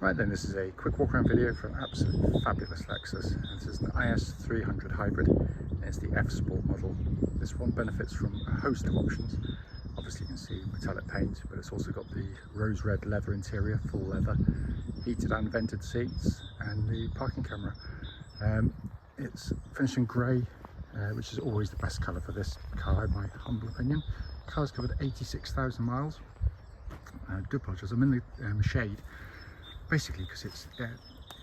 Right then, this is a quick walk around video for an absolutely fabulous Lexus. And this is an IS300 hybrid, and it's the F Sport model. This one benefits from a host of options. Obviously you can see metallic paint, but it's also got the rose red leather interior, full leather, heated and vented seats, and the parking camera. It's finished in grey, which is always the best colour for this car in my humble opinion. The car's covered 86,000 miles. I do apologise, I'm in the shade. Basically because it's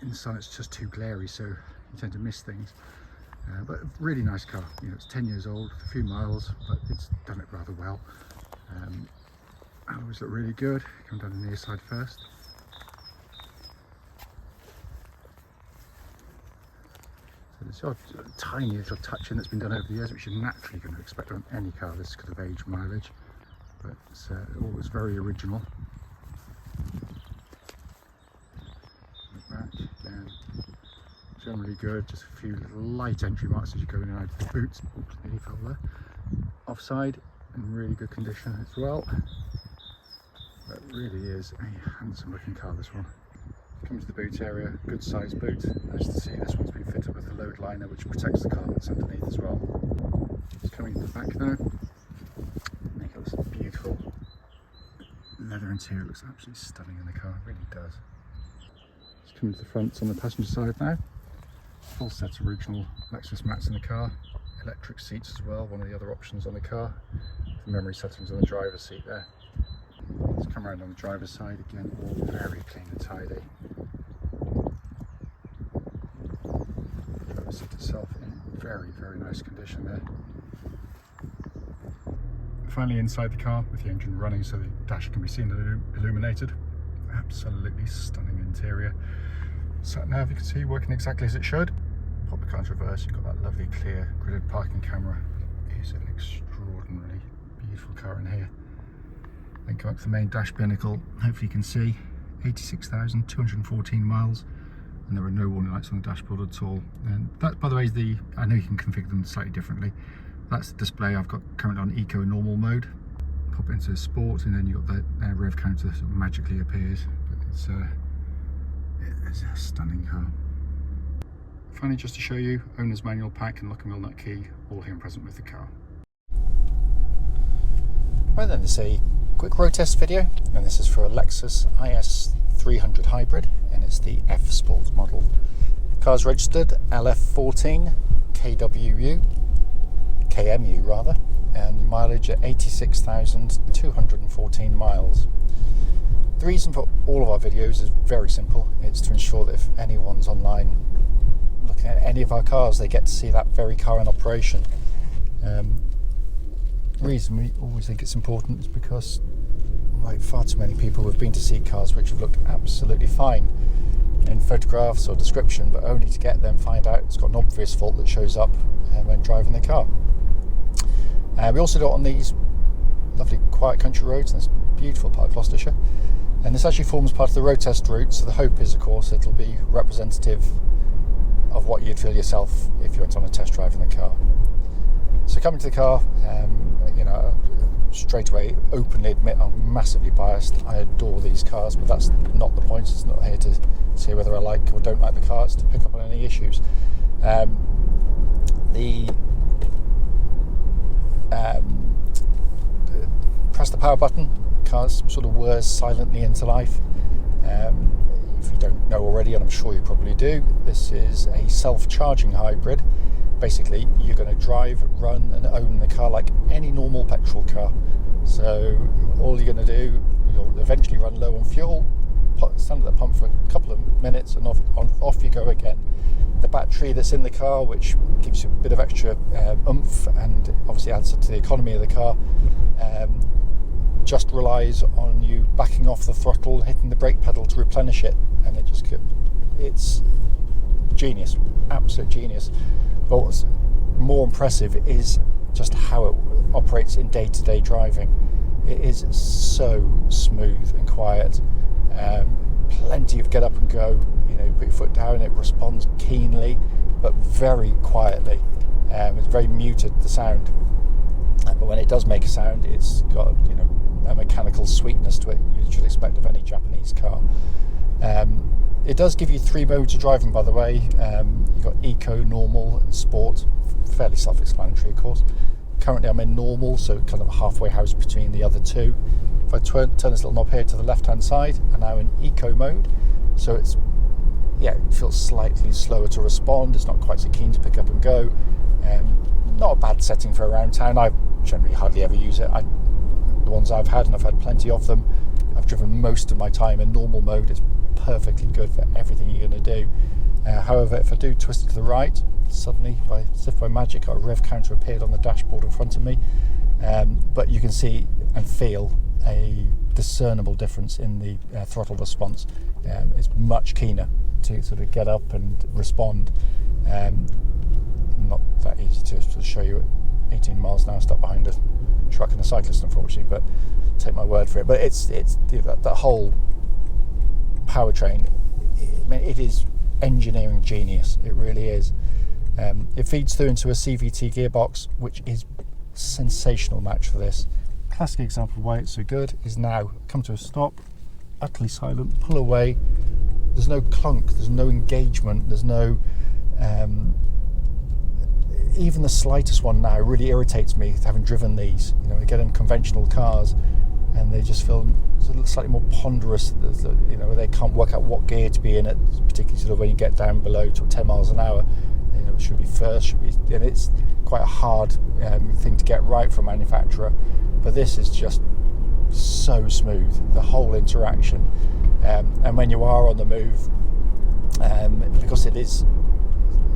in the sun, it's just too glary, so you tend to miss things. But a really nice car. You know, it's 10 years old, a few miles, but it's done it rather well. Alloys look really good. Come down the near side first. So there's a tiny little touch-in that's been done over the years, which you're naturally going to expect on any car this kind of age mileage, but it's always very original. Back again, generally good. Just a few little light entry marks as you go in and out of the boots. Oops, nearly fell there. Offside, in really good condition as well. But it really is a handsome looking car, this one. Comes to the boot area, good sized boot. Nice to see this one's been fitted with a load liner which protects the car that's underneath as well. Just coming to the back now. Make it looks beautiful. Leather interior looks absolutely stunning in the car, it really does. Coming to the front on the passenger side now. Full set of original Lexus mats in the car. Electric seats as well, one of the other options on the car. The memory settings on the driver's seat there. Let's come around on the driver's side again, all very clean and tidy. The driver's seat itself in very, very nice condition there. Finally inside the car with the engine running so the dash can be seen and illuminated. Absolutely stunning interior. Sat nav, you can see, working exactly as it should. Pop the car into reverse, you've got that lovely clear gridded parking camera. It is an extraordinarily beautiful car in here. Then come up to the main dash pinnacle. Hopefully you can see 86,214 miles, and there are no warning lights on the dashboard at all. And that, by the way, is the, I know you can configure them slightly differently. That's the display I've got currently on Eco and Normal mode. Pop it into Sport, and then you've got the rev counter that sort of magically appears. But it's a stunning car. Finally, just to show you, owner's manual pack and lock and wheel nut key, all here and present with the car. Right then, this is a quick road test video, and this is for a Lexus IS300 hybrid, and it's the F Sport model. Car's registered LF14KMU, and mileage at 86,214 miles. The reason for all of our videos is very simple. It's to ensure that if anyone's online looking at any of our cars, they get to see that very car in operation. The reason we always think it's important is because, like far too many people, have been to see cars which have looked absolutely fine in photographs or description, but only to get them find out it's got an obvious fault that shows up when driving the car. We also do it on these lovely quiet country roads in this beautiful part of Gloucestershire, and this actually forms part of the road test route, so the hope is, of course, it'll be representative of what you'd feel yourself if you went on a test drive in the car. So coming to the car, you know, straight away openly admit I'm massively biased. I adore these cars, but that's not the point. It's not here to say whether I like or don't like the car, it's to pick up on any issues. Press the power button, cars sort of whirs silently into life. If you don't know already, and I'm sure you probably do, this is a self-charging hybrid. Basically, you're going to drive, run and own the car like any normal petrol car. So all you're going to do, you'll eventually run low on fuel, stand at the pump for a couple of minutes, and off you go again. The battery that's in the car, which gives you a bit of extra oomph and obviously adds to the economy of the car, just relies on you backing off the throttle, hitting the brake pedal to replenish it, and it's genius, absolute genius. But what's more impressive is just how it operates in day-to-day driving. It is so smooth and quiet. Plenty of get up and go. You know, you put your foot down, it responds keenly, but very quietly. It's very muted, the sound. But when it does make a sound, it's got, you know, a mechanical sweetness to it you should expect of any Japanese car. It does give you 3 modes of driving, by the way. You've got Eco, Normal and Sport. Fairly self-explanatory, of course. Currently I'm in Normal, so kind of a halfway house between the other two. If I turn this little knob here to the left-hand side, I'm now in Eco mode. So it feels slightly slower to respond. It's not quite so keen to pick up and go. Not a bad setting for around town. I generally hardly ever use it. The ones I've had, and I've had plenty of them, I've driven most of my time in normal mode. It's perfectly good for everything you're going to do. However, if I do twist it to the right, suddenly, as if by magic, our rev counter appeared on the dashboard in front of me. But you can see and feel a discernible difference in the throttle response. It's much keener to sort of get up and respond. Not that easy to sort of show you at 18 miles an hour stuck behind a truck and a cyclist, unfortunately, but take my word for it. But it's that whole powertrain, it is engineering genius. It really is. It feeds through into a CVT gearbox, which is a sensational match for this. Classic example of why it's so good is now come to a stop, utterly silent, pull away. There's no clunk, there's no engagement, there's no even the slightest one now really irritates me, having driven these. I get in conventional cars and they just feel slightly more ponderous. They can't work out what gear to be in, particularly sort of when you get down below to 10 miles an hour. It should be first, and it's quite a hard thing to get right from manufacturer. But this is just so smooth, the whole interaction. And when you are on the move, because it is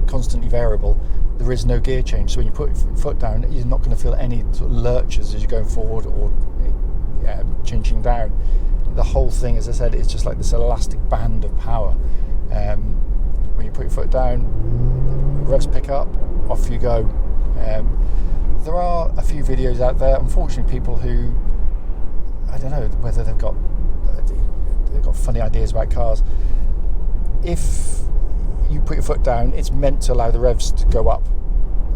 constantly variable, there is no gear change. So when you put your foot down, you're not going to feel any sort of lurches as you're going forward or changing down. The whole thing, as I said, is just like this elastic band of power. When you put your foot down, revs pick up, off you go. There are a few videos out there, unfortunately, people who, I don't know whether they've got funny ideas about cars. If you put your foot down, it's meant to allow the revs to go up,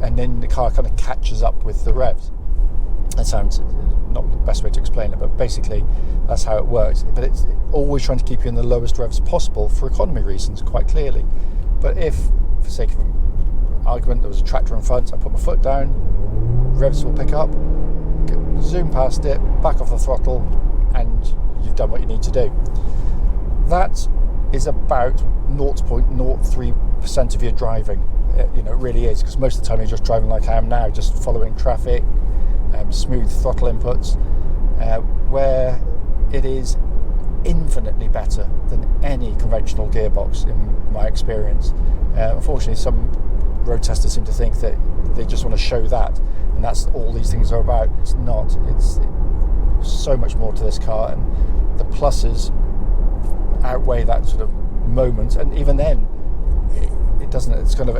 and then the car kind of catches up with the revs. That sounds not the best way to explain it, but basically that's how it works. But it's always trying to keep you in the lowest revs possible for economy reasons, quite clearly. But if, for sake of argument, there was a tractor in front, I put my foot down, revs will pick up, zoom past it, back off the throttle, and you've done what you need to do. That is about 0.03% of your driving. It really is, because most of the time you're just driving like I am now, just following traffic, smooth throttle inputs, where it is infinitely better than any conventional gearbox in my experience. Unfortunately, some road testers seem to think that they just want to show that, and that's all these things are about. It's not. It's so much more to this car, and the pluses outweigh that sort of moment. And even then, it doesn't. It's kind of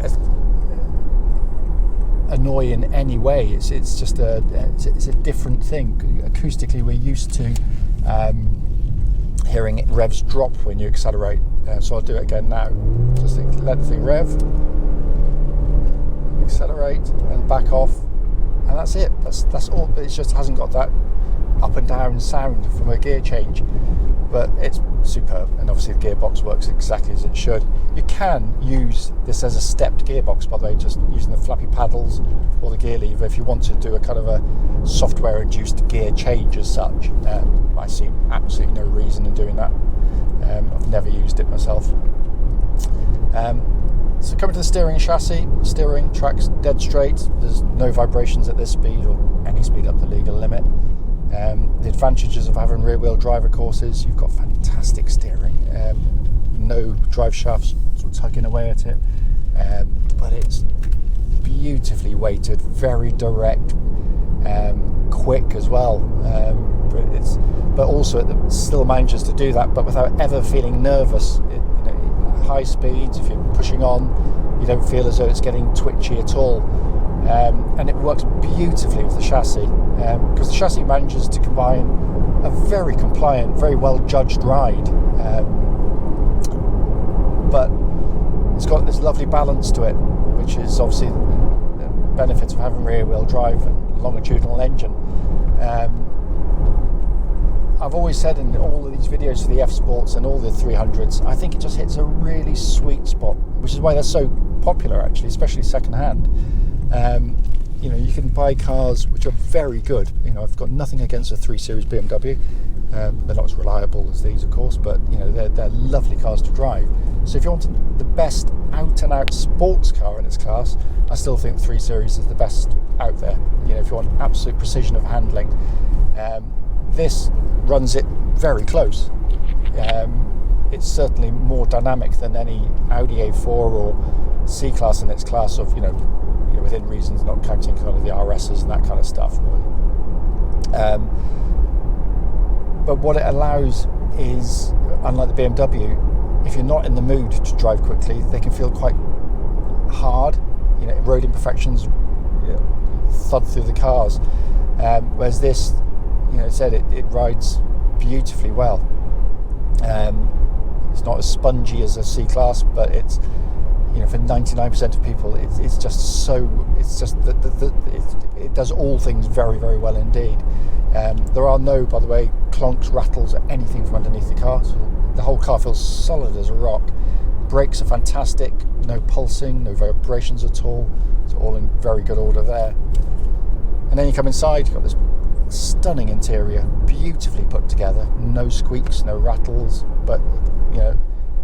annoy in any way. It's just it's a different thing. Acoustically, we're used to hearing revs drop when you accelerate. So I'll do it again now. Just let the thing rev, accelerate, and back off, and that's it. That's all. But it just hasn't got that up and down sound from a gear change. But it's superb, and obviously the gearbox works exactly as it should. You can use this as a stepped gearbox, by the way, just using the flappy paddles or the gear lever if you want to do a kind of a software-induced gear change as such. I see absolutely no reason in doing that. I've never used it myself. So coming to the steering and chassis, steering tracks dead straight. There's no vibrations at this speed or any speed up the legal limit. The advantages of having rear-wheel drive, of course, is you've got fantastic steering, no drive shafts sort of tugging away at it, but it's beautifully weighted, very direct, quick as well, but also it still manages to do that, but without ever feeling nervous. High speeds, if you're pushing on, you don't feel as though it's getting twitchy at all. And it works beautifully with the chassis, because the chassis manages to combine a very compliant, very well judged ride, but it's got this lovely balance to it, which is obviously the benefits of having rear wheel drive and longitudinal engine. I've always said in all of these videos for the F Sports and all the 300s, I think it just hits a really sweet spot, which is why they're so popular actually, especially second hand. You can buy cars which are very good. I've got nothing against a 3 Series BMW. They're not as reliable as these, of course, but they're lovely cars to drive. So if you want the best out-and-out sports car in its class, I still think 3 Series is the best out there. If you want absolute precision of handling, this runs it very close. It's certainly more dynamic than any Audi A4 or C-Class in its class of, within reasons, not counting kind of the RSs and that kind of stuff. But what it allows is, unlike the BMW, if you're not in the mood to drive quickly, they can feel quite hard. Road imperfections thud through the cars. Whereas this, it rides beautifully well. It's not as spongy as a C-Class, but it's, for 99% of people, it's just so. It's just it does all things very, very well indeed. There are no, by the way, clonks, rattles, or anything from underneath the car. So the whole car feels solid as a rock. Brakes are fantastic. No pulsing, no vibrations at all. It's all in very good order there. And then you come inside, you've got this stunning interior, beautifully put together. No squeaks, no rattles, but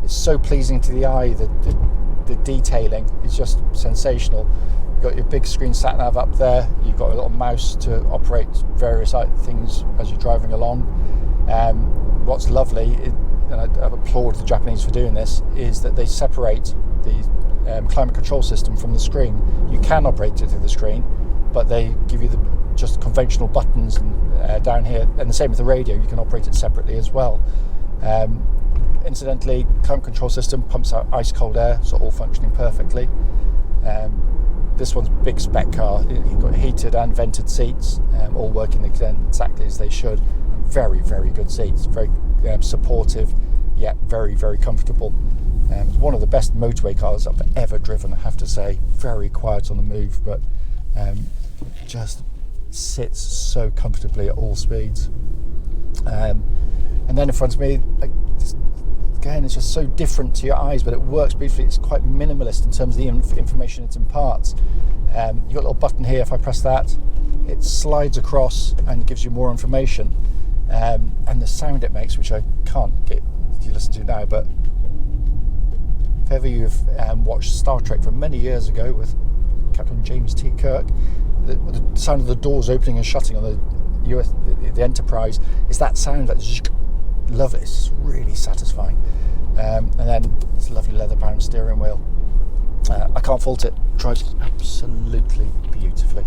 it's so pleasing to the eye. The detailing is just sensational. You've got your big screen sat nav up there. You've got a little mouse to operate various things as you're driving along. What's lovely, and I applaud the Japanese for doing this, is that they separate the climate control system from the screen. You can operate it through the screen, but they give you just conventional buttons and down here, and the same with the radio. You can operate it separately as well. Incidentally, climate control system pumps out ice cold air, so all functioning perfectly. This one's a big spec car. You've got heated and vented seats, all working exactly as they should. And very, very good seats, very supportive, yet very, very comfortable. It's one of the best motorway cars I've ever driven, I have to say. Very quiet on the move, but just sits so comfortably at all speeds. And then in front of me, again, it's just so different to your eyes, but it works beautifully. It's quite minimalist in terms of the information it imparts. You've got a little button here. If I press that, it slides across and gives you more information. And the sound it makes, which I can't get you listen to now, but if ever you've watched Star Trek from many years ago with Captain James T. Kirk, the sound of the doors opening and shutting on the Enterprise, is that sound that's lovely. It's really satisfying. And then it's a lovely leather-bound steering wheel. I can't fault it. Drives absolutely beautifully.